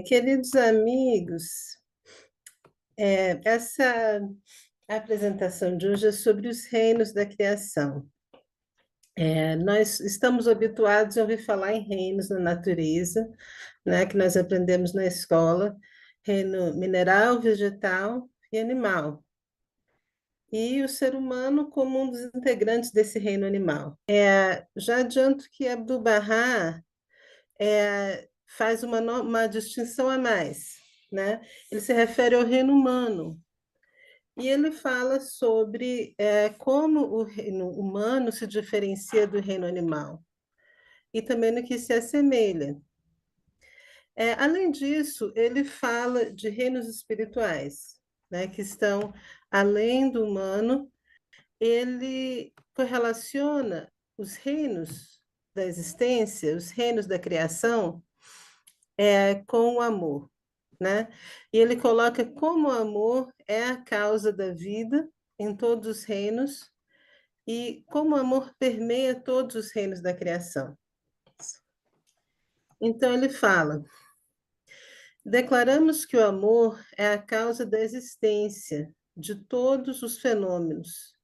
Queridos amigos, essa apresentação de hoje é sobre os reinos da criação. Nós estamos habituados a ouvir falar em reinos na natureza, né, que nós aprendemos na escola, reino mineral, vegetal e animal. E o ser humano como um dos integrantes desse reino animal. Já adianto que Abdu'l-Bahá faz uma distinção a mais, né? Ele se refere ao reino humano. E ele fala sobre como o reino humano se diferencia do reino animal e também no que se assemelha. Além disso, ele fala de reinos espirituais, né, que estão além do humano. Ele correlaciona os reinos da existência, os reinos da criação, com o amor, né? E ele coloca como o amor é a causa da vida em todos os reinos e como o amor permeia todos os reinos da criação. Então ele fala: declaramos que o amor é a causa da existência de todos os fenômenos,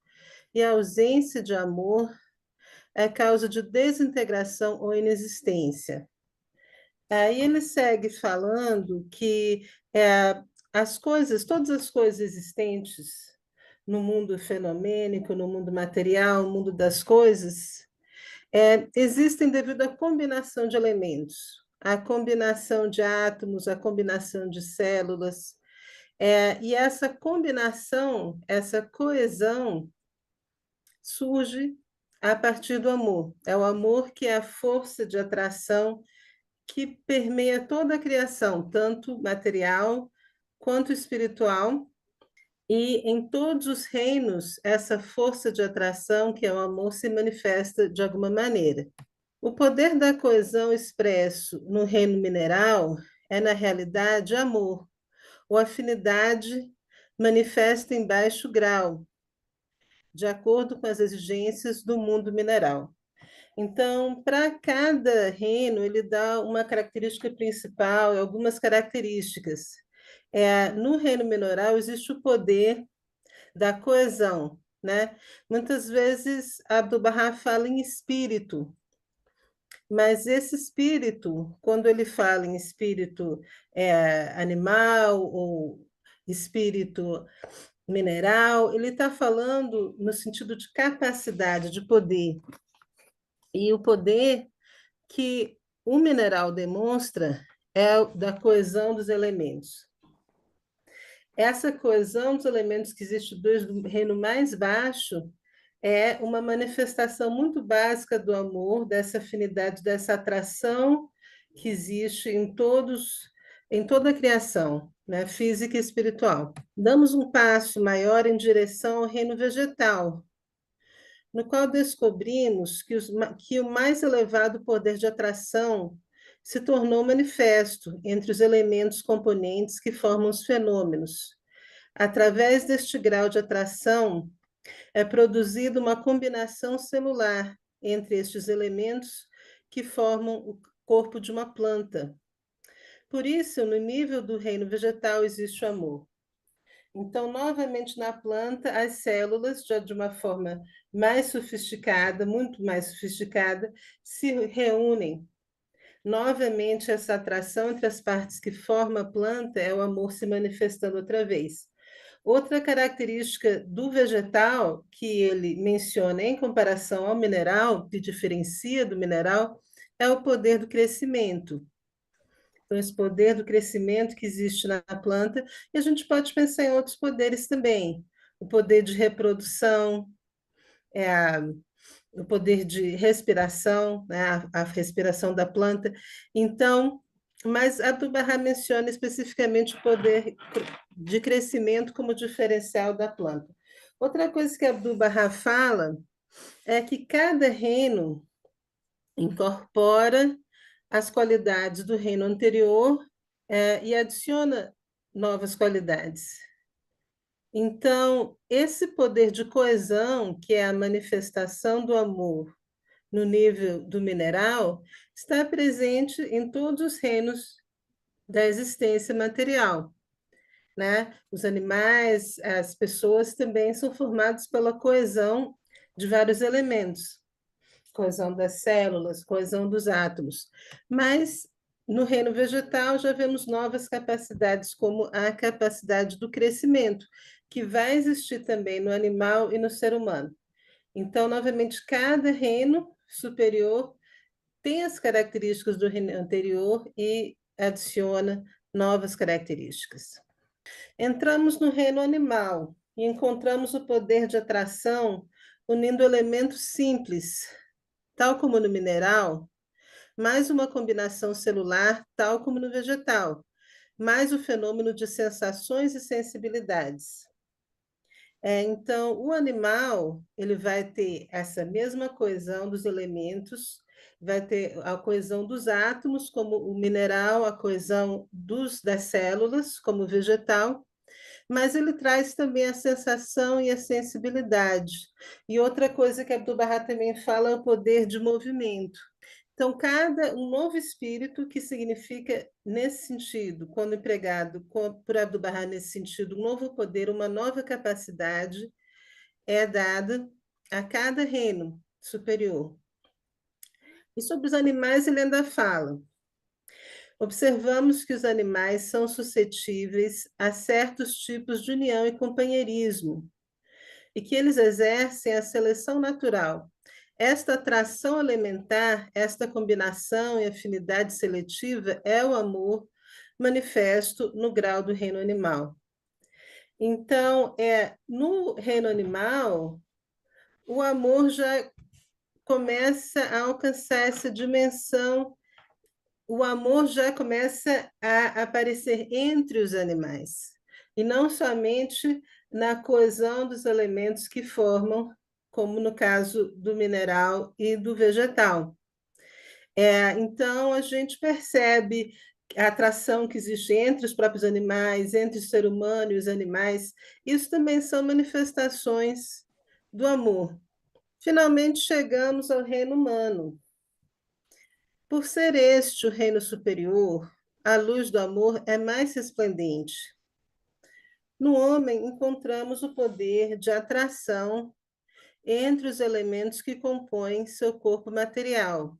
e a ausência de amor é causa de desintegração ou inexistência. Aí ele segue falando que as coisas, todas as coisas existentes no mundo fenomênico, no mundo material, no mundo das coisas, existem devido à combinação de elementos, à combinação de átomos, à combinação de células. E essa combinação, essa coesão, surge a partir do amor. É o amor que é a força de atração que permeia toda a criação, tanto material quanto espiritual, e em todos os reinos, essa força de atração, que é o amor, se manifesta de alguma maneira. O poder da coesão expresso no reino mineral é, na realidade, amor, ou afinidade manifesta em baixo grau, de acordo com as exigências do mundo mineral. Então, para cada reino, ele dá uma característica principal, algumas características. No reino mineral existe o poder da coesão, né? Muitas vezes Abdu'l-Bahá fala em espírito, mas esse espírito, quando ele fala em espírito animal ou espírito mineral, ele está falando no sentido de capacidade, de poder. E o poder que o mineral demonstra é da coesão dos elementos. Essa coesão dos elementos que existe desde o reino mais baixo é uma manifestação muito básica do amor, dessa afinidade, dessa atração que existe em toda a criação, né, física e espiritual. Damos um passo maior em direção ao reino vegetal, no qual descobrimos que o mais elevado poder de atração se tornou manifesto entre os elementos componentes que formam os fenômenos. Através deste grau de atração, é produzida uma combinação celular entre estes elementos que formam o corpo de uma planta. Por isso, no nível do reino vegetal existe o amor. Então, novamente na planta, as células, já de uma forma mais sofisticada, muito mais sofisticada, se reúnem. Novamente, essa atração entre as partes que formam a planta é o amor se manifestando outra vez. Outra característica do vegetal que ele menciona em comparação ao mineral, que diferencia do mineral, é o poder do crescimento. Então, esse poder do crescimento que existe na planta, e a gente pode pensar em outros poderes também. O poder de reprodução, a, o poder de respiração, né, a respiração da planta. Então, mas Abdu'l-Bahá menciona especificamente o poder de crescimento como diferencial da planta. Outra coisa que Abdu'l-Bahá fala é que cada reino incorpora as qualidades do reino anterior e adiciona novas qualidades. Então, esse poder de coesão, que é a manifestação do amor no nível do mineral, está presente em todos os reinos da existência material, né? Os animais, as pessoas também são formados pela coesão de vários elementos, coesão das células, coesão dos átomos. Mas no reino vegetal já vemos novas capacidades, como a capacidade do crescimento, que vai existir também no animal e no ser humano. Então, novamente, cada reino superior tem as características do reino anterior e adiciona novas características. Entramos no reino animal e encontramos o poder de atração unindo elementos simples, tal como no mineral, mais uma combinação celular, tal como no vegetal, mais o fenômeno de sensações e sensibilidades. Então, o animal ele vai ter essa mesma coesão dos elementos, vai ter a coesão dos átomos, como o mineral, a coesão das células, como o vegetal, mas ele traz também a sensação e a sensibilidade. E outra coisa que Abdu'l-Bahá também fala é o poder de movimento. Então, um novo espírito, que significa, nesse sentido, quando empregado por Abdu'l-Bahá nesse sentido, um novo poder, uma nova capacidade, é dada a cada reino superior. E sobre os animais, ele ainda fala: observamos que os animais são suscetíveis a certos tipos de união e companheirismo, e que eles exercem a seleção natural. Esta atração elementar, esta combinação e afinidade seletiva é o amor manifesto no grau do reino animal. Então, no reino animal, o amor já começa a alcançar essa dimensão, o amor já começa a aparecer entre os animais, e não somente na coesão dos elementos que formam, como no caso do mineral e do vegetal. Então, a gente percebe a atração que existe entre os próprios animais, entre o ser humano e os animais. Isso também são manifestações do amor. Finalmente, chegamos ao reino humano. Por ser este o reino superior, a luz do amor é mais resplendente. No homem, encontramos o poder de atração entre os elementos que compõem seu corpo material,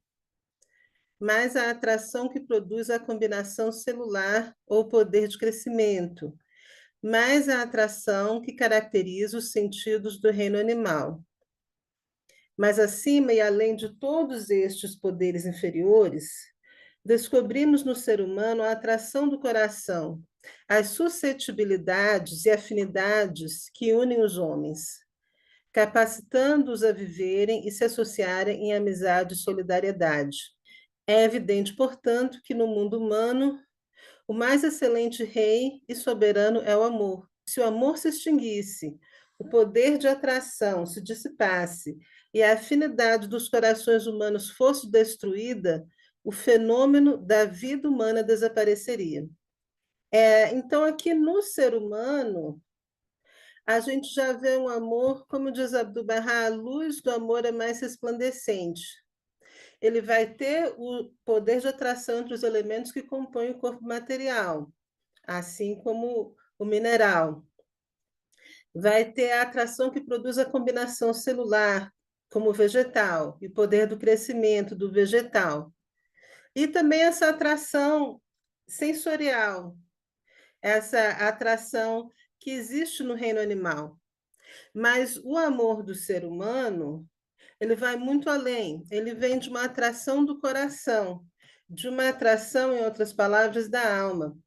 mais a atração que produz a combinação celular ou poder de crescimento, mais a atração que caracteriza os sentidos do reino animal. Mas acima e além de todos estes poderes inferiores, descobrimos no ser humano a atração do coração, as suscetibilidades e afinidades que unem os homens, capacitando-os a viverem e se associarem em amizade e solidariedade. É evidente, portanto, que no mundo humano, o mais excelente rei e soberano é o amor. Se o amor se extinguisse, o poder de atração se dissipasse e a afinidade dos corações humanos fosse destruída, o fenômeno da vida humana desapareceria. Então, aqui no ser humano, a gente já vê um amor, como diz Abdu'l-Bahá, a luz do amor é mais resplandecente. Ele vai ter o poder de atração entre os elementos que compõem o corpo material, assim como o mineral. Vai ter a atração que produz a combinação celular, como o vegetal, e o poder do crescimento do vegetal. E também essa atração sensorial, essa atração que existe no reino animal. Mas o amor do ser humano, ele vai muito além. Ele vem de uma atração do coração, de uma atração, em outras palavras, da alma.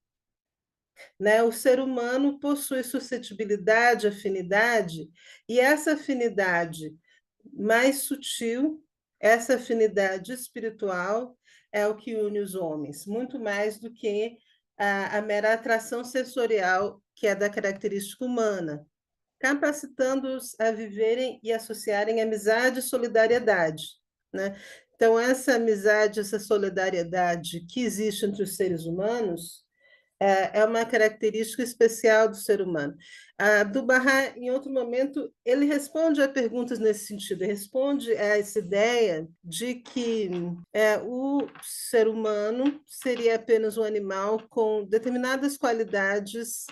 Né? O ser humano possui suscetibilidade, afinidade, e essa afinidade mais sutil, essa afinidade espiritual, é o que une os homens, muito mais do que a mera atração sensorial, que é da característica humana, capacitando-os a viverem e associarem amizade e solidariedade, né? Então, essa amizade, essa solidariedade que existe entre os seres humanos, é uma característica especial do ser humano. Abdu'l-Bahá, em outro momento, ele responde a perguntas nesse sentido, ele responde a essa ideia de que o ser humano seria apenas um animal com determinadas qualidades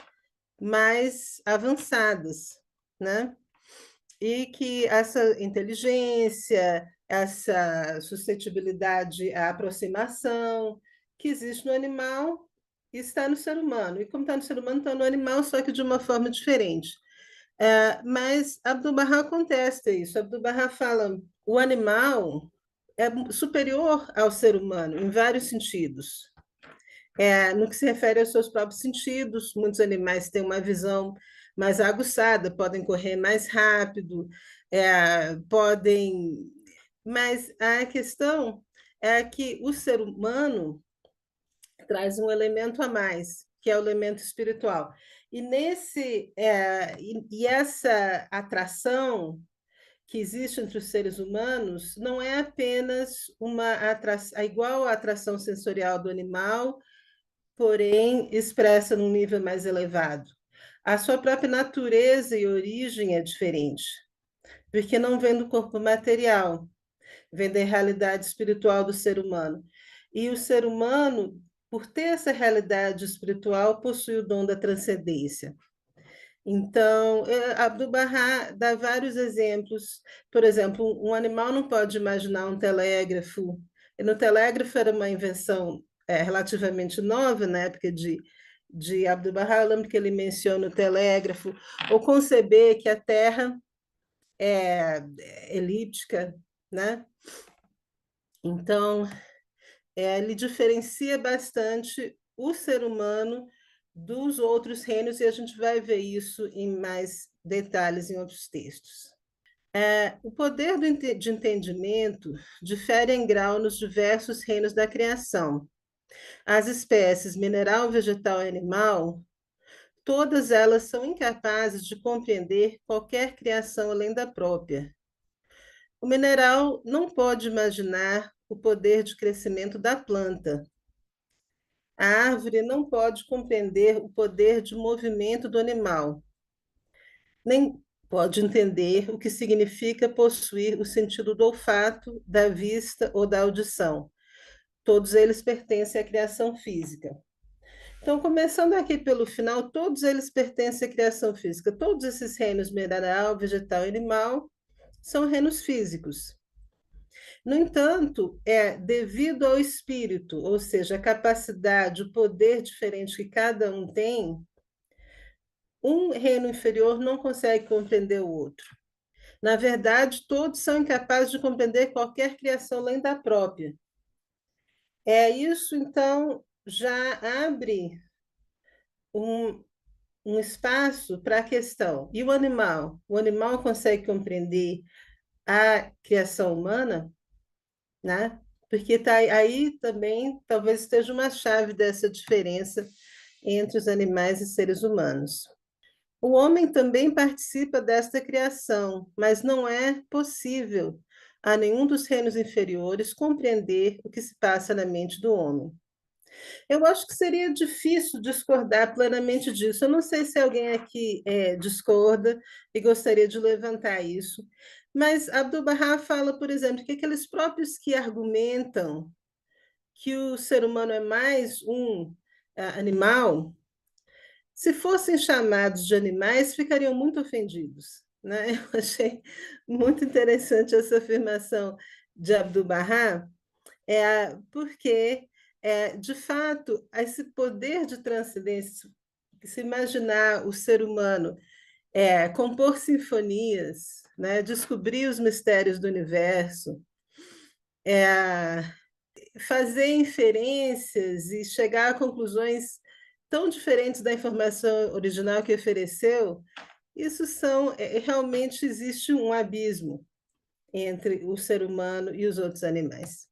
mais avançadas, né? E que essa inteligência, essa suscetibilidade à aproximação que existe no animal está no ser humano. E como está no ser humano, está no animal, só que de uma forma diferente. Mas Abdu'l-Bahá contesta isso. Abdu'l-Bahá fala o animal é superior ao ser humano em vários sentidos. No que se refere aos seus próprios sentidos, muitos animais têm uma visão mais aguçada, podem correr mais rápido, podem. Mas a questão é que o ser humano traz um elemento a mais, que é o elemento espiritual. E essa atração que existe entre os seres humanos não é apenas uma atração, igual à atração sensorial do animal, porém expressa num nível mais elevado. A sua própria natureza e origem é diferente, porque não vem do corpo material, vem da realidade espiritual do ser humano. E o ser humano, por ter essa realidade espiritual, possui o dom da transcendência. Então, Abdu'l-Bahá dá vários exemplos. Por exemplo, um animal não pode imaginar um telégrafo. E no telégrafo era uma invenção relativamente nova, na época de Abdu'l-Bahá. Eu lembro que ele menciona o telégrafo, ou conceber que a Terra é elíptica, né? Então, ele diferencia bastante o ser humano dos outros reinos, e a gente vai ver isso em mais detalhes em outros textos. O poder de entendimento difere em grau nos diversos reinos da criação. As espécies mineral, vegetal e animal, todas elas são incapazes de compreender qualquer criação além da própria. O mineral não pode imaginar o poder de crescimento da planta. A árvore não pode compreender o poder de movimento do animal, nem pode entender o que significa possuir o sentido do olfato, da vista ou da audição. Todos eles pertencem à criação física. Então, começando aqui pelo final, todos eles pertencem à criação física. Todos esses reinos, mineral, vegetal e animal, são reinos físicos. No entanto, devido ao espírito, ou seja, a capacidade, o poder diferente que cada um tem, um reino inferior não consegue compreender o outro. Na verdade, todos são incapazes de compreender qualquer criação além da própria. Isso, então, já abre um espaço para a questão. E o animal? O animal consegue compreender a criação humana, né? Porque tá aí também talvez esteja uma chave dessa diferença entre os animais e seres humanos. O homem também participa desta criação, mas não é possível a nenhum dos reinos inferiores compreender o que se passa na mente do homem. Eu acho que seria difícil discordar plenamente disso. Eu não sei se alguém aqui discorda e gostaria de levantar isso, mas Abdu'l-Bahá fala, por exemplo, que aqueles próprios que argumentam que o ser humano é mais um animal, se fossem chamados de animais, ficariam muito ofendidos, né? Eu achei muito interessante essa afirmação de Abdu'l-Bahá, porque, de fato, esse poder de transcendência, se imaginar o ser humano compor sinfonias, né? Descobrir os mistérios do universo, fazer inferências e chegar a conclusões tão diferentes da informação original que ofereceu, isso realmente existe um abismo entre o ser humano e os outros animais.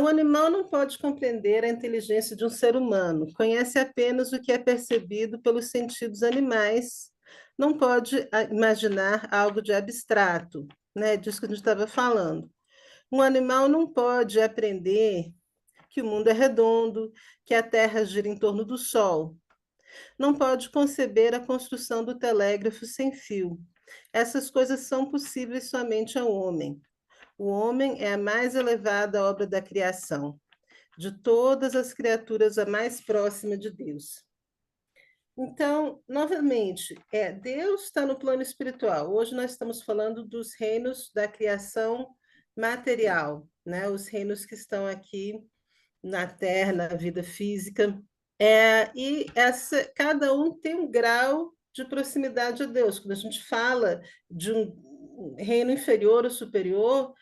O animal não pode compreender a inteligência de um ser humano, conhece apenas o que é percebido pelos sentidos animais, não pode imaginar algo de abstrato, né? Disso que a gente estava falando. Um animal não pode aprender que o mundo é redondo, que a Terra gira em torno do Sol. Não pode conceber a construção do telégrafo sem fio. Essas coisas são possíveis somente ao homem. O homem é a mais elevada obra da criação. De todas as criaturas, a mais próxima de Deus. Então, novamente, Deus está no plano espiritual. Hoje nós estamos falando dos reinos da criação material, né? Os reinos que estão aqui na Terra, na vida física. Cada um tem um grau de proximidade a Deus. Quando a gente fala de um reino inferior ou superior,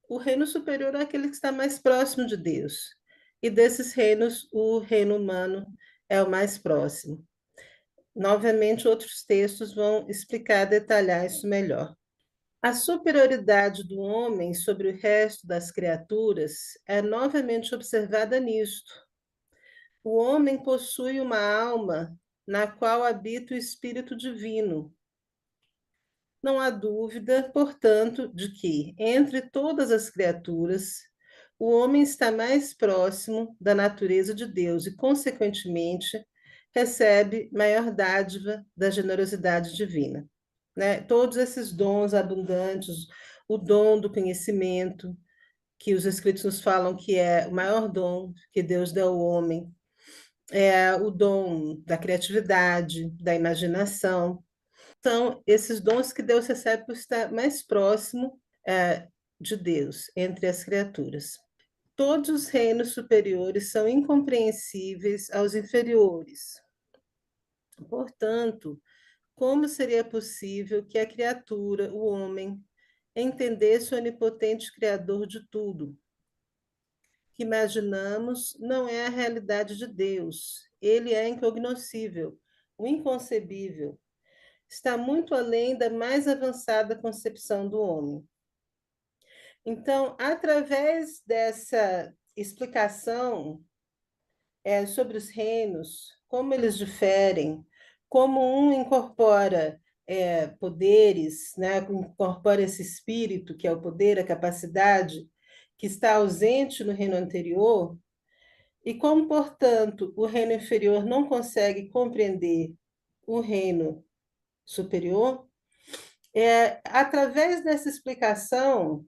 o reino superior é aquele que está mais próximo de Deus. E desses reinos, o reino humano é o mais próximo. Novamente, outros textos vão explicar, detalhar isso melhor. A superioridade do homem sobre o resto das criaturas é novamente observada nisto. O homem possui uma alma na qual habita o Espírito Divino. Não há dúvida, portanto, de que, entre todas as criaturas, o homem está mais próximo da natureza de Deus e, consequentemente, recebe maior dádiva da generosidade divina. Né? Todos esses dons abundantes, o dom do conhecimento, que os Escritos nos falam que é o maior dom que Deus deu ao homem, o dom da criatividade, da imaginação. São esses dons que Deus recebe por estar mais próximo de Deus entre as criaturas. Todos os reinos superiores são incompreensíveis aos inferiores. Portanto, como seria possível que a criatura, o homem, entendesse o onipotente Criador de tudo? Que imaginamos não é a realidade de Deus. Ele é incognoscível, o inconcebível. Está muito além da mais avançada concepção do homem. Então, através dessa explicação sobre os reinos, como eles diferem, como um incorpora poderes, né? Incorpora esse espírito, que é o poder, a capacidade, que está ausente no reino anterior, e como, portanto, o reino inferior não consegue compreender o reino superior, através dessa explicação,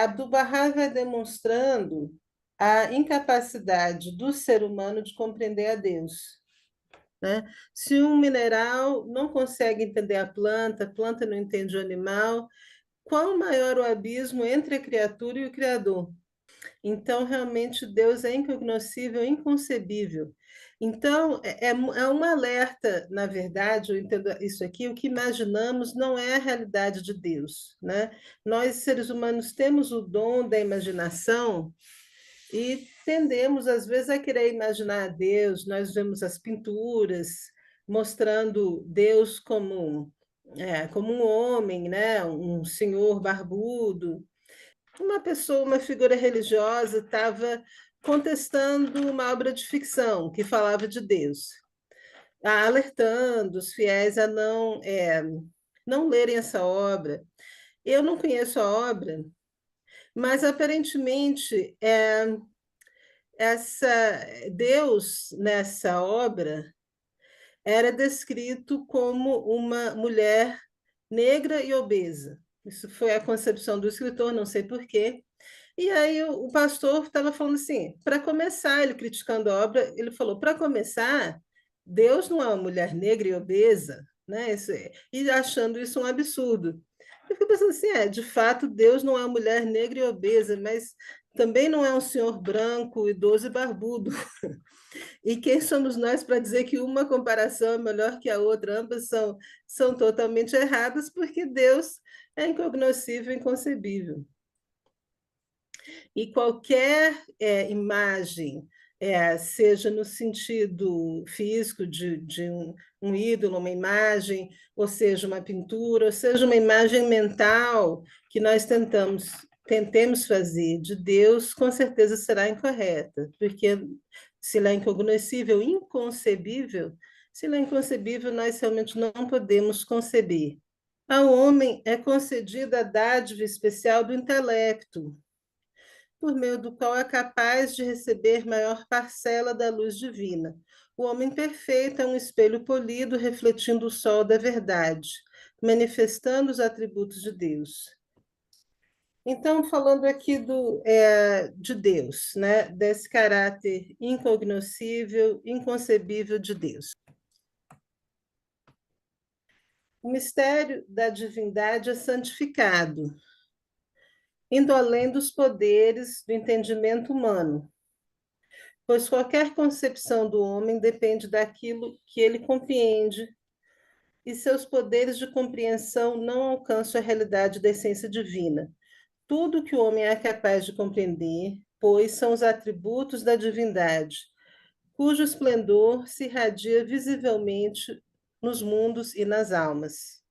Abdu'l-Bahá vai demonstrando a incapacidade do ser humano de compreender a Deus. Né? Se um mineral não consegue entender a planta não entende o animal, qual maior o abismo entre a criatura e o Criador? Então, realmente, Deus é incognoscível, inconcebível. Então, um alerta, na verdade, eu entendo isso aqui, o que imaginamos não é a realidade de Deus, né? Nós, seres humanos, temos o dom da imaginação e tendemos, às vezes, a querer imaginar a Deus. Nós vemos as pinturas mostrando Deus como um homem, né? Um senhor barbudo. Uma pessoa, uma figura religiosa, estava contestando uma obra de ficção que falava de Deus, alertando os fiéis a não lerem essa obra. Eu não conheço a obra, mas aparentemente Deus nessa obra era descrito como uma mulher negra e obesa. Isso foi a concepção do escritor, não sei por quê. E aí o pastor estava falando assim, para começar, ele criticando a obra, ele falou, para começar, Deus não é uma mulher negra e obesa, né? E achando isso um absurdo. Eu fico pensando assim, de fato, Deus não é uma mulher negra e obesa, mas também não é um senhor branco, idoso e barbudo. E quem somos nós para dizer que uma comparação é melhor que a outra? Ambas são totalmente erradas, porque Deus é incognoscível, inconcebível. E qualquer imagem, seja no sentido físico de um ídolo, uma imagem, ou seja, uma pintura, ou seja, uma imagem mental que nós tentemos fazer de Deus, com certeza será incorreta, porque se ela é incognoscível, inconcebível, se ela é inconcebível, nós realmente não podemos conceber. Ao homem é concedida a dádiva especial do intelecto, por meio do qual é capaz de receber maior parcela da luz divina. O homem perfeito é um espelho polido refletindo o sol da verdade, manifestando os atributos de Deus. Então, falando aqui de Deus, né? Desse caráter incognoscível, inconcebível de Deus. O mistério da divindade é santificado, indo além dos poderes do entendimento humano, pois qualquer concepção do homem depende daquilo que ele compreende, e seus poderes de compreensão não alcançam a realidade da essência divina. Tudo que o homem é capaz de compreender, pois são os atributos da divindade, cujo esplendor se irradia visivelmente nos mundos e nas almas.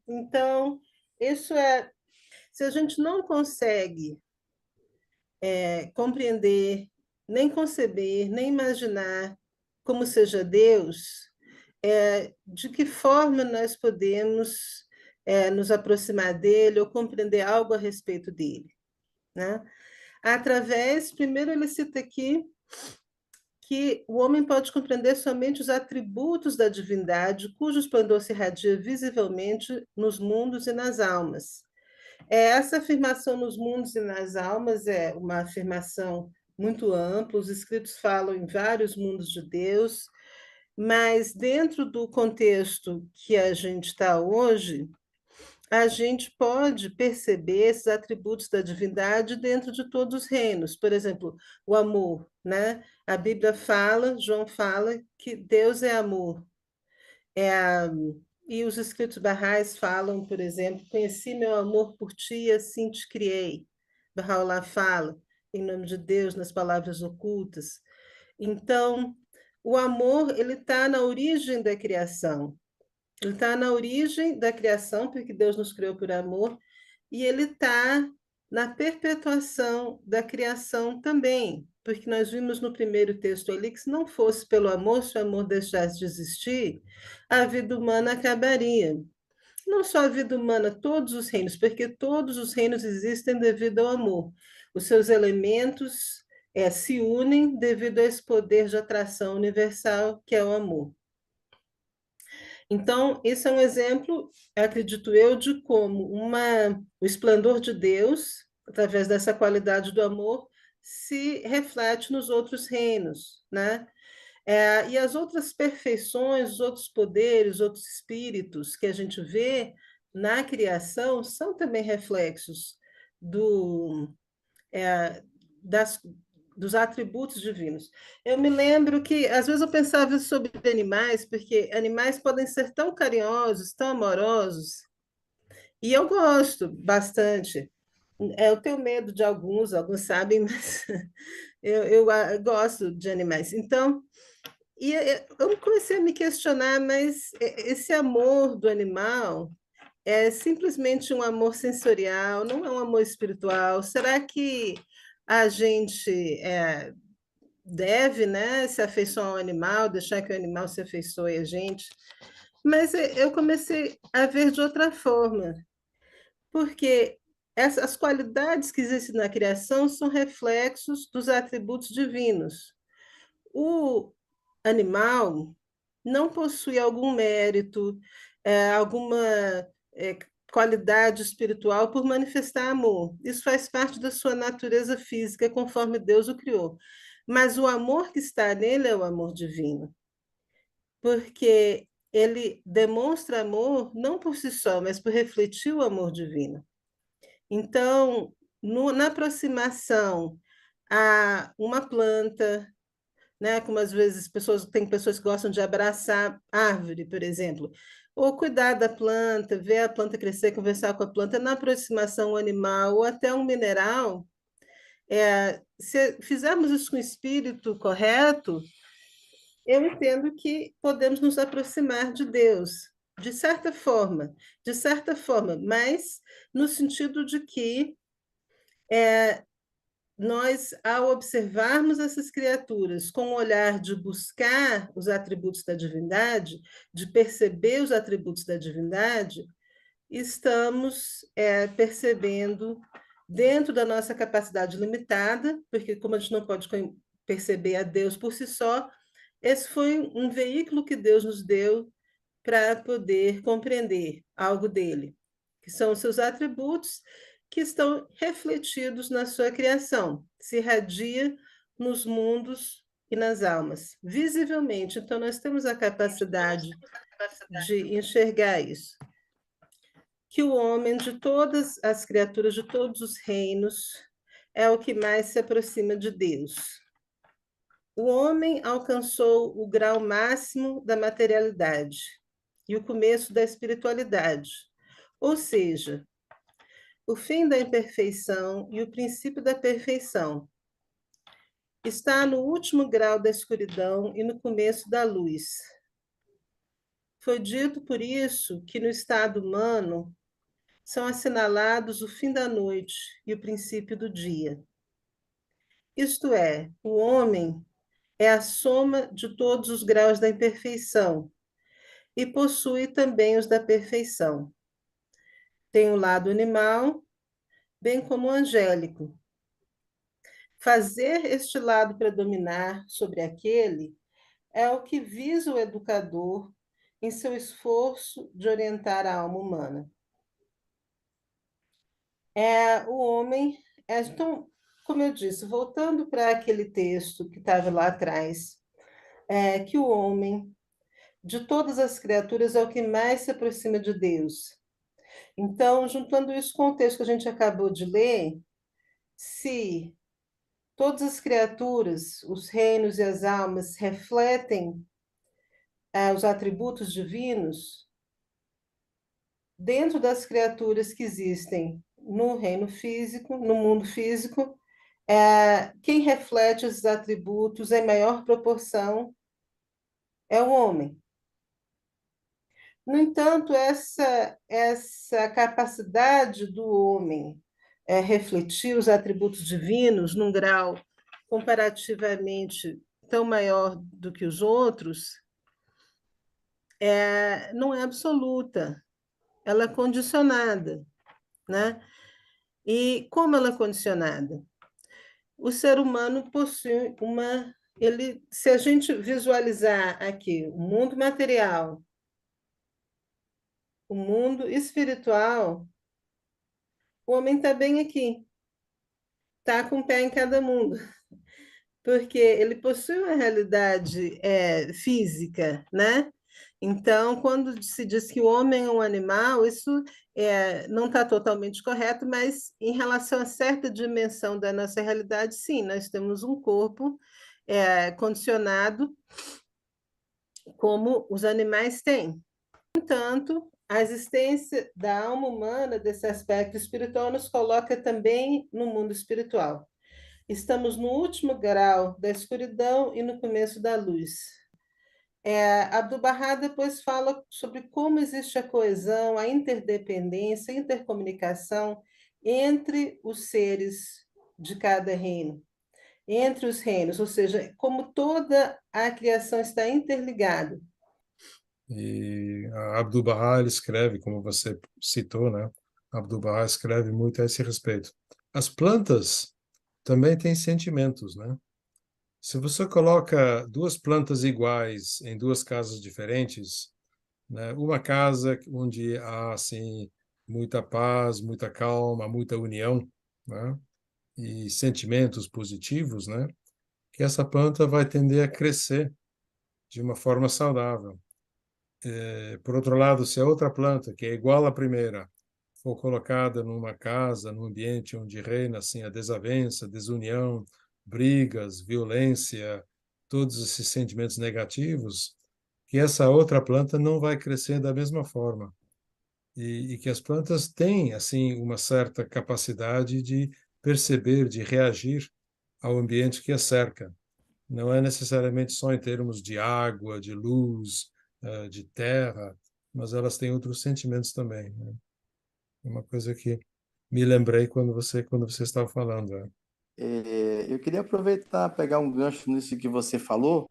Então, isso é, se a gente não consegue compreender, nem conceber, nem imaginar como seja Deus, de que forma nós podemos nos aproximar dele ou compreender algo a respeito dele, né? Através, primeiro ele cita aqui que o homem pode compreender somente os atributos da divindade, cujo esplendor se irradia visivelmente nos mundos e nas almas. Essa afirmação nos mundos e nas almas é uma afirmação muito ampla, os escritos falam em vários mundos de Deus, mas dentro do contexto que a gente está hoje, a gente pode perceber esses atributos da divindade dentro de todos os reinos. Por exemplo, o amor, né? A Bíblia fala, João fala que Deus é amor. E os escritos barrais falam, por exemplo, conheci meu amor por ti, assim te criei. Bahá'u'lláh fala, em nome de Deus, nas palavras ocultas. Então, o amor, ele está na origem da criação. Ele está na origem da criação, porque Deus nos criou por amor, e ele está na perpetuação da criação também, porque nós vimos no primeiro texto ali que se não fosse pelo amor, se o amor deixasse de existir, a vida humana acabaria. Não só a vida humana, todos os reinos, porque todos os reinos existem devido ao amor. Os seus elementos se unem devido a esse poder de atração universal que é o amor. Então, esse é um exemplo, acredito eu, de como o esplendor de Deus, através dessa qualidade do amor, se reflete nos outros reinos, né? E as outras perfeições, os outros poderes, os outros espíritos que a gente vê na criação são também reflexos do, é, das, dos atributos divinos. Eu me lembro que, às vezes, eu pensava sobre animais, porque animais podem ser tão carinhosos, tão amorosos, e eu gosto bastante. Eu tenho medo de alguns sabem, mas eu gosto de animais. Então, eu comecei a me questionar, mas esse amor do animal é simplesmente um amor sensorial, não é um amor espiritual? Será que a gente deve, né, se afeiçoar ao animal, deixar que o animal se afeiçoe a gente? Mas eu comecei a ver de outra forma, porque essas qualidades que existem na criação são reflexos dos atributos divinos. O animal não possui algum mérito, alguma é, qualidade espiritual por manifestar amor. Isso faz parte da sua natureza física, conforme Deus o criou. Mas o amor que está nele é o amor divino, porque ele demonstra amor não por si só, mas por refletir o amor divino. Então, na aproximação a uma planta, né? Como às vezes tem pessoas que gostam de abraçar árvore, por exemplo, ou cuidar da planta, ver a planta crescer, conversar com a planta, na aproximação ao animal ou até um mineral. Se fizermos isso com o espírito correto, eu entendo que podemos nos aproximar de Deus, de certa forma, mas no sentido de que nós, ao observarmos essas criaturas com o olhar de buscar os atributos da divindade, de perceber os atributos da divindade, estamos percebendo, dentro da nossa capacidade limitada, porque como a gente não pode perceber a Deus por si só, Esse foi um veículo que Deus nos deu para poder compreender algo dele, que são os seus atributos que estão refletidos na sua criação, se irradia nos mundos e nas almas, visivelmente. Então, nós temos a capacidade de enxergar isso. Que o homem, de todas as criaturas, de todos os reinos, é o que mais se aproxima de Deus. O homem alcançou o grau máximo da materialidade e o começo da espiritualidade, ou seja, o fim da imperfeição e o princípio da perfeição. Está no último grau da escuridão e no começo da luz. Foi dito por isso que no estado humano são assinalados o fim da noite e o princípio do dia. Isto é, o homem é a soma de todos os graus da imperfeição e possui também os da perfeição. Tem o lado animal, bem como o angélico. Fazer este lado predominar sobre aquele é o que visa o educador em seu esforço de orientar a alma humana. O homem, então, como eu disse, voltando para aquele texto que estava lá atrás, que o homem, de todas as criaturas, é o que mais se aproxima de Deus. Então, juntando isso com o texto que a gente acabou de ler, se todas as criaturas, os reinos e as almas refletem os atributos divinos, dentro das criaturas que existem no reino físico, no mundo físico, quem reflete esses atributos em maior proporção é o homem. No entanto, essa capacidade do homem refletir os atributos divinos num grau comparativamente tão maior do que os outros, não é absoluta, ela é condicionada, né? E como ela é condicionada? O ser humano possui se a gente visualizar aqui o mundo material, o mundo espiritual, o homem está bem aqui, está com o pé em cada mundo, porque ele possui uma realidade física, né? Então, quando se diz que o homem é um animal, isso não está totalmente correto, mas em relação a certa dimensão da nossa realidade, sim, nós temos um corpo condicionado como os animais têm. No entanto, a existência da alma humana, desse aspecto espiritual, nos coloca também no mundo espiritual. Estamos no último grau da escuridão e no começo da luz. Abdu'l-Bahá depois fala sobre como existe a coesão, a interdependência, a intercomunicação entre os seres de cada reino, entre os reinos, ou seja, como toda a criação está interligada. E a Abdu'l-Bahá ele escreve, como você citou, né? Abdu'l-Bahá escreve muito a esse respeito. As plantas também têm sentimentos, né? Se você coloca duas plantas iguais em duas casas diferentes, né? Uma casa onde há assim muita paz, muita calma, muita união, né? E sentimentos positivos, né? Que essa planta vai tender a crescer de uma forma saudável. Por outro lado, se a outra planta, que é igual à primeira, for colocada numa casa, num ambiente onde reina assim a desavença, desunião, brigas, violência, todos esses sentimentos negativos, que essa outra planta não vai crescer da mesma forma. E que as plantas têm assim uma certa capacidade de perceber, de reagir ao ambiente que as cerca. Não é necessariamente só em termos de água, de luz, de terra, mas elas têm outros sentimentos também, né? Uma coisa que me lembrei quando você estava falando, né? Eu queria aproveitar, pegar um gancho nisso que você falou,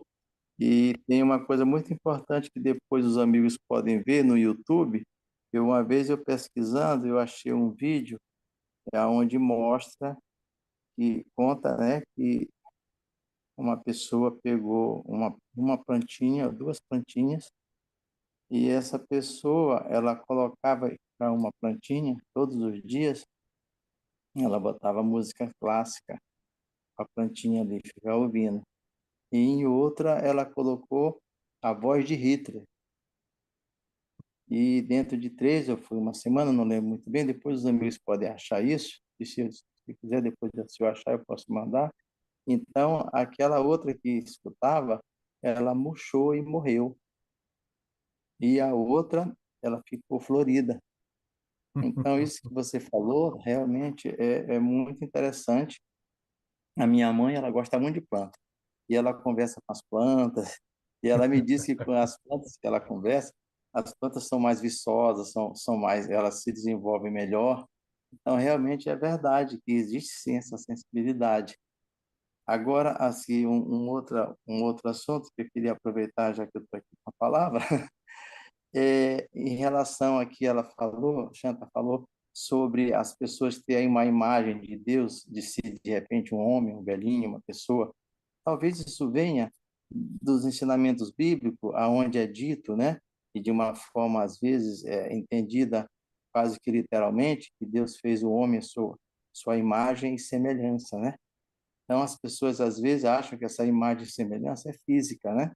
e tem uma coisa muito importante que depois os amigos podem ver no YouTube. Uma vez eu pesquisando, eu achei um vídeo onde mostra, que conta, né, que uma pessoa pegou uma plantinha, duas plantinhas, e essa pessoa, ela colocava para uma plantinha, todos os dias, ela botava música clássica, a plantinha ali, ficava ouvindo. E em outra, ela colocou a voz de Hitler. E dentro de três, eu fui uma semana, não lembro muito bem, depois os amigos podem achar isso, e se quiser, depois se eu achar, eu posso mandar. Então, aquela outra que escutava, ela murchou e morreu. E a outra, ela ficou florida. Então, isso que você falou, realmente é muito interessante. A minha mãe, ela gosta muito de planta. E ela conversa com as plantas, e ela me disse que com as plantas que ela conversa, as plantas são mais viçosas, são mais, elas se desenvolvem melhor. Então, realmente é verdade que existe sim essa sensibilidade. Agora, assim, um outro assunto que eu queria aproveitar, já que eu estou aqui com a palavra, em relação a que ela falou, Shanta falou, sobre as pessoas terem uma imagem de Deus, de si, de repente, um homem, um velhinho, uma pessoa. Talvez isso venha dos ensinamentos bíblicos, aonde é dito, né, e de uma forma, às vezes, entendida quase que literalmente, que Deus fez o homem sua imagem e semelhança, né? Então, as pessoas, às vezes, acham que essa imagem e semelhança é física, né?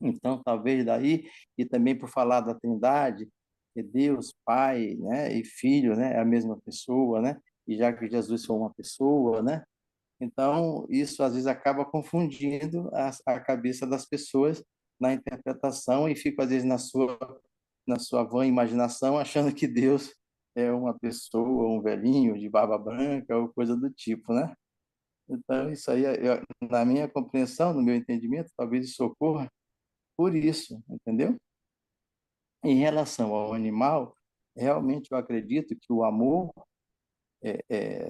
Então, talvez daí, e também por falar da Trindade, que Deus, Pai, né, e Filho, né, é a mesma pessoa, né? E já que Jesus foi uma pessoa, né? Então, isso às vezes acaba confundindo a cabeça das pessoas na interpretação e fica às vezes na sua vã imaginação achando que Deus é uma pessoa, um velhinho de barba branca ou coisa do tipo, né? Então, isso aí, na minha compreensão, no meu entendimento, talvez isso ocorra por isso, entendeu? Em relação ao animal, realmente eu acredito que o amor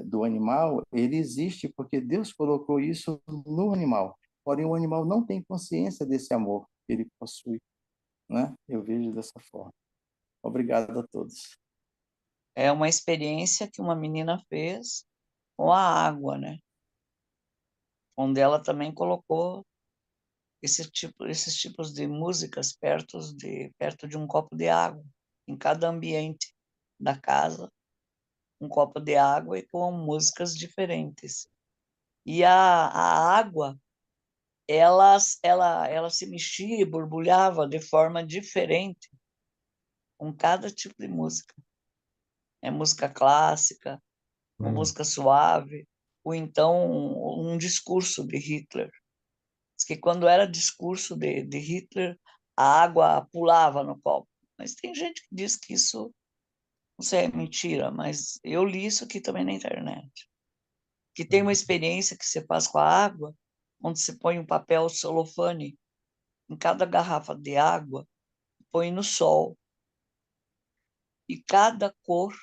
do animal, ele existe porque Deus colocou isso no animal. Porém, o animal não tem consciência desse amor que ele possui, né? Eu vejo dessa forma. Obrigado a todos. É uma experiência que uma menina fez com a água, né? Onde ela também colocou esses tipos de músicas perto de um copo de água, em cada ambiente da casa, um copo de água e com músicas diferentes. E a água, ela se mexia e borbulhava de forma diferente com cada tipo de música. É música clássica, uma música suave, ou então um discurso de Hitler. Diz que quando era discurso de Hitler, a água pulava no copo. Mas tem gente que diz que isso, não sei, é mentira, mas eu li isso aqui também na internet. Que tem uma experiência que você faz com a água, onde você põe um papel celofane em cada garrafa de água, põe no sol. E cada cor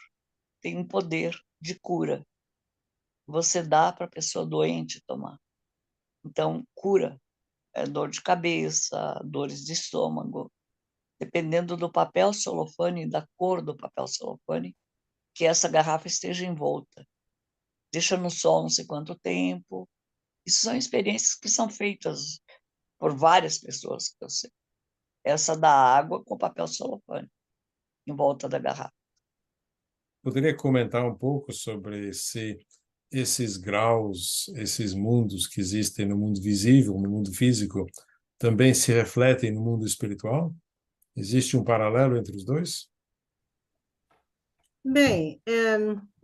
tem um poder de cura. Você dá para a pessoa doente tomar. Então, cura. Dor de cabeça, dores de estômago, dependendo do papel celofane e da cor do papel celofane, que essa garrafa esteja envolta. Deixa no sol não sei quanto tempo. Isso são experiências que são feitas por várias pessoas que eu sei. Essa da água com papel celofane em volta da garrafa. Poderia comentar um pouco sobre esses graus, esses mundos que existem no mundo visível, no mundo físico, também se refletem no mundo espiritual? Existe um paralelo entre os dois? Bem,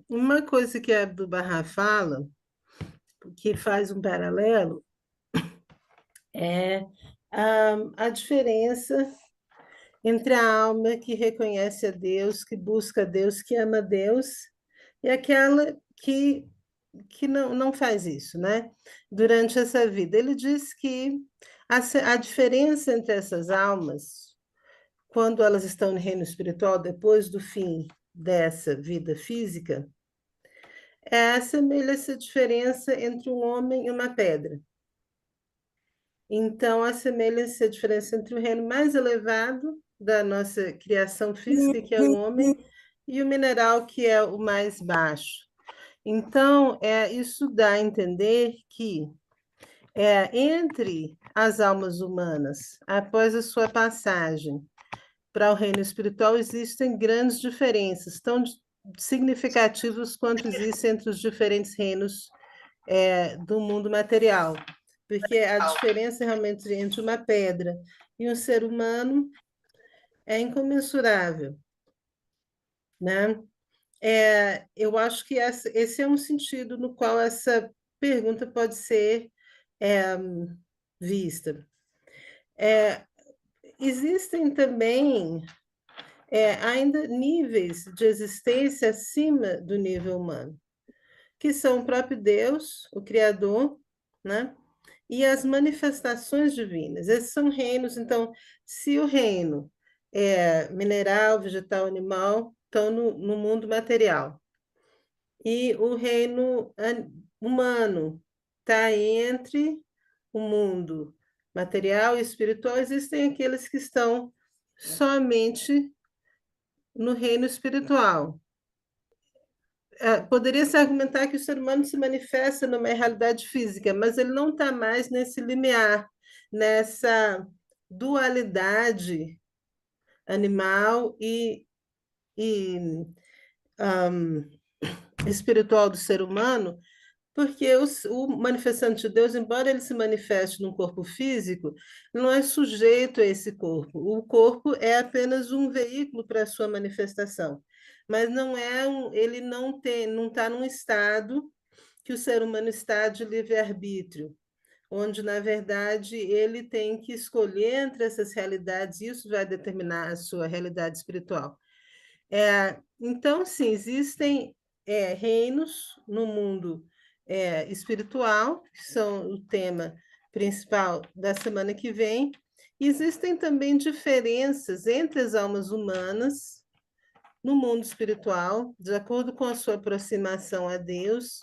uma coisa que a Abdu'l-Bahá fala, que faz um paralelo, é a diferença entre a alma que reconhece a Deus, que busca a Deus, que ama a Deus, e aquela que não faz isso, né? Durante essa vida. Ele diz que a diferença entre essas almas, quando elas estão no reino espiritual, depois do fim dessa vida física, assemelha essa diferença entre um homem e uma pedra. Então, assemelha-se a diferença entre o reino mais elevado da nossa criação física, que é o homem, e o mineral, que é o mais baixo. Então, isso dá a entender que Entre as almas humanas, após a sua passagem para o reino espiritual, existem grandes diferenças, tão significativas quanto existem entre os diferentes reinos do mundo material, porque a diferença realmente entre uma pedra e um ser humano é incomensurável, né? Eu acho que esse é um sentido no qual essa pergunta pode ser é, vista. Existem também ainda níveis de existência acima do nível humano, que são o próprio Deus, o Criador, né? E as manifestações divinas. Esses são reinos, então, se o reino é mineral, vegetal, animal, estão no mundo material. E o reino humano está entre o mundo material e espiritual. Existem aqueles que estão somente no reino espiritual. Poderia-se argumentar que o ser humano se manifesta numa realidade física, mas ele não está mais nesse limiar, nessa dualidade animal e espiritual do ser humano, porque o manifestante de Deus, embora ele se manifeste num corpo físico, não é sujeito a esse corpo. O corpo é apenas um veículo para a sua manifestação, mas ele não está num estado que o ser humano está de livre-arbítrio, onde, na verdade, ele tem que escolher entre essas realidades, e isso vai determinar a sua realidade espiritual. Então, sim, existem reinos no mundo espiritual, que são o tema principal da semana que vem. Existem também diferenças entre as almas humanas no mundo espiritual, de acordo com a sua aproximação a Deus,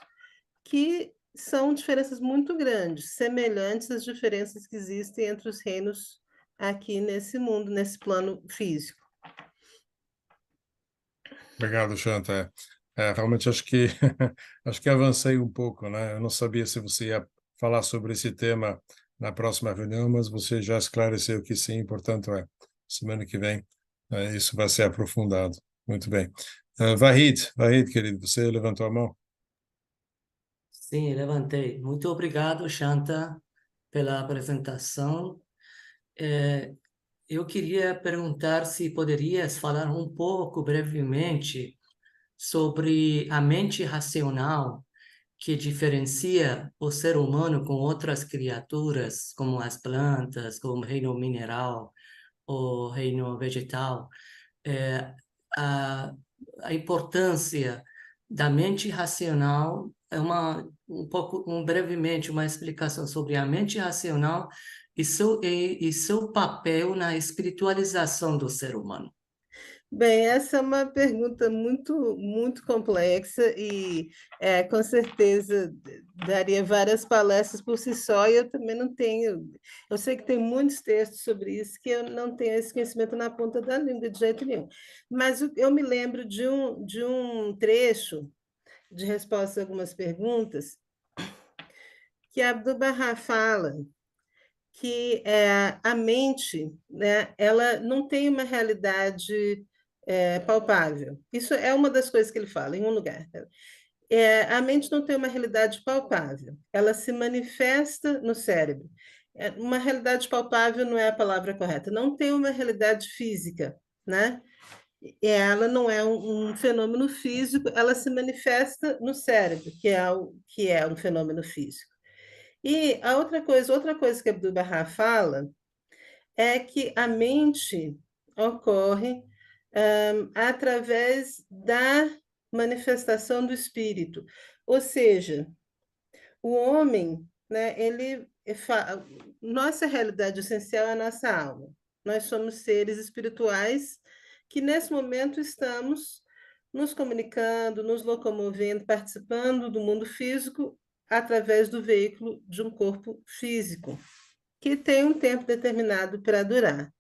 que são diferenças muito grandes, semelhantes às diferenças que existem entre os reinos aqui nesse mundo, nesse plano físico. Obrigado, Shanta. Realmente acho que acho que avancei um pouco, né? Eu não sabia se você ia falar sobre esse tema na próxima reunião, mas você já esclareceu que sim, portanto, semana que vem isso vai ser aprofundado. Muito bem. Vahid, querido, você levantou a mão? Sim, levantei. Muito obrigado, Shanta, pela apresentação. Eu queria perguntar se poderias falar um pouco, brevemente, sobre a mente racional que diferencia o ser humano com outras criaturas, como as plantas, como o reino mineral, o reino vegetal. É, a, a importância da mente racional é brevemente uma explicação sobre a mente racional e seu papel na espiritualização do ser humano. Bem, essa é uma pergunta muito, muito complexa e, com certeza, daria várias palestras por si só, e eu também não tenho. Eu sei que tem muitos textos sobre isso, que eu não tenho esse conhecimento na ponta da língua de jeito nenhum. Mas eu me lembro de um trecho de resposta a algumas perguntas que Abdu'l-Bahá fala que a mente, né, ela não tem uma realidade palpável. Isso é uma das coisas que ele fala em um lugar. A mente não tem uma realidade palpável, ela se manifesta no cérebro. Uma realidade palpável não é a palavra correta, não tem uma realidade física, né? Ela não é um fenômeno físico, ela se manifesta no cérebro, que é um fenômeno físico. E outra coisa que Abdu'l-Bahá fala é que a mente ocorre através da manifestação do espírito. Ou seja, o homem, né, nossa realidade essencial é a nossa alma. Nós somos seres espirituais que, nesse momento, estamos nos comunicando, nos locomovendo, participando do mundo físico através do veículo de um corpo físico, que tem um tempo determinado para durar.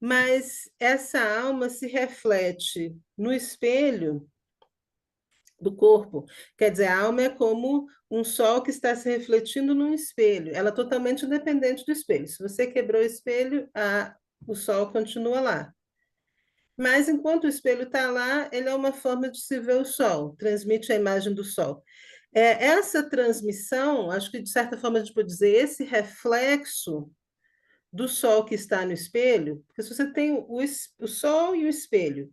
Mas essa alma se reflete no espelho do corpo. Quer dizer, a alma é como um sol que está se refletindo num espelho. Ela é totalmente independente do espelho. Se você quebrou o espelho, o sol continua lá. Mas enquanto o espelho está lá, ele é uma forma de se ver o sol, transmite a imagem do sol. Essa transmissão, acho que de certa forma a gente pode dizer, esse reflexo do sol que está no espelho, porque se você tem o sol e o espelho,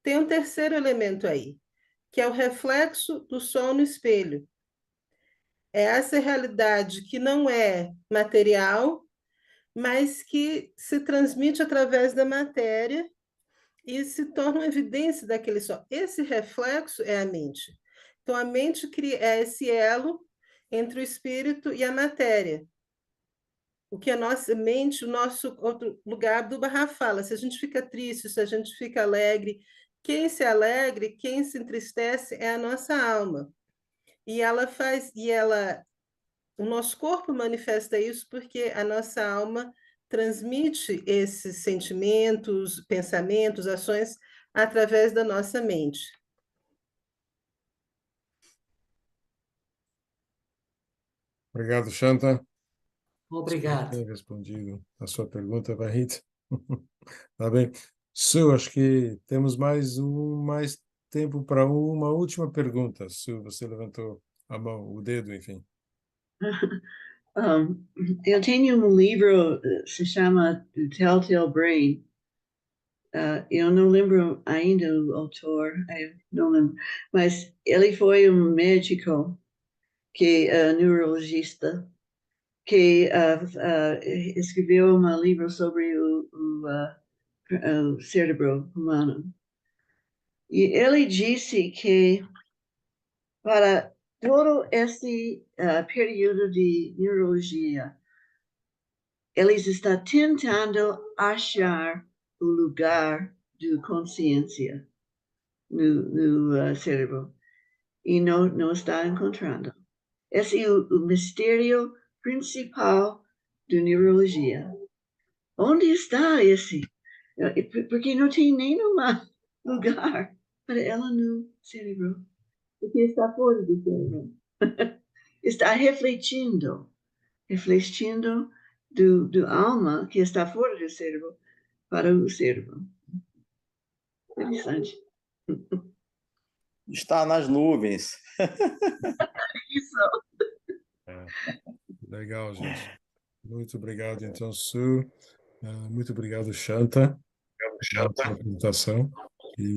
tem um terceiro elemento aí, que é o reflexo do sol no espelho. É essa realidade que não é material, mas que se transmite através da matéria e se torna uma evidência daquele sol. Esse reflexo é a mente. Então, a mente é esse elo entre o espírito e a matéria. O que a nossa mente, o nosso outro lugar do Barra fala, se a gente fica triste, se a gente fica alegre, quem se alegre, quem se entristece é a nossa alma. O nosso corpo manifesta isso porque a nossa alma transmite esses sentimentos, pensamentos, ações através da nossa mente. Obrigado, Shanta. Espero Obrigado. ter respondido a sua pergunta, Vahid. Tá bem. Su, acho que temos mais tempo para uma última pergunta. Su, você levantou a mão, o dedo, enfim. Eu tenho um livro que se chama The Telltale Brain. Eu não lembro ainda o autor, eu não lembro, mas ele foi um médico neurologista que escreveu um livro sobre o cérebro humano. E ele disse que para todo esse período de neurologia, eles estão tentando achar o lugar de consciência no cérebro e não está encontrando. Esse é o mistério principal da neurologia. Onde está esse? Porque não tem nenhum lugar para ela no cérebro. Porque está fora do cérebro. Está refletindo do alma que está fora do cérebro para o cérebro. Interessante. Está nas nuvens. Isso. Legal, gente. Muito obrigado, então, Su. Muito obrigado, Shanta, pela sua apresentação. E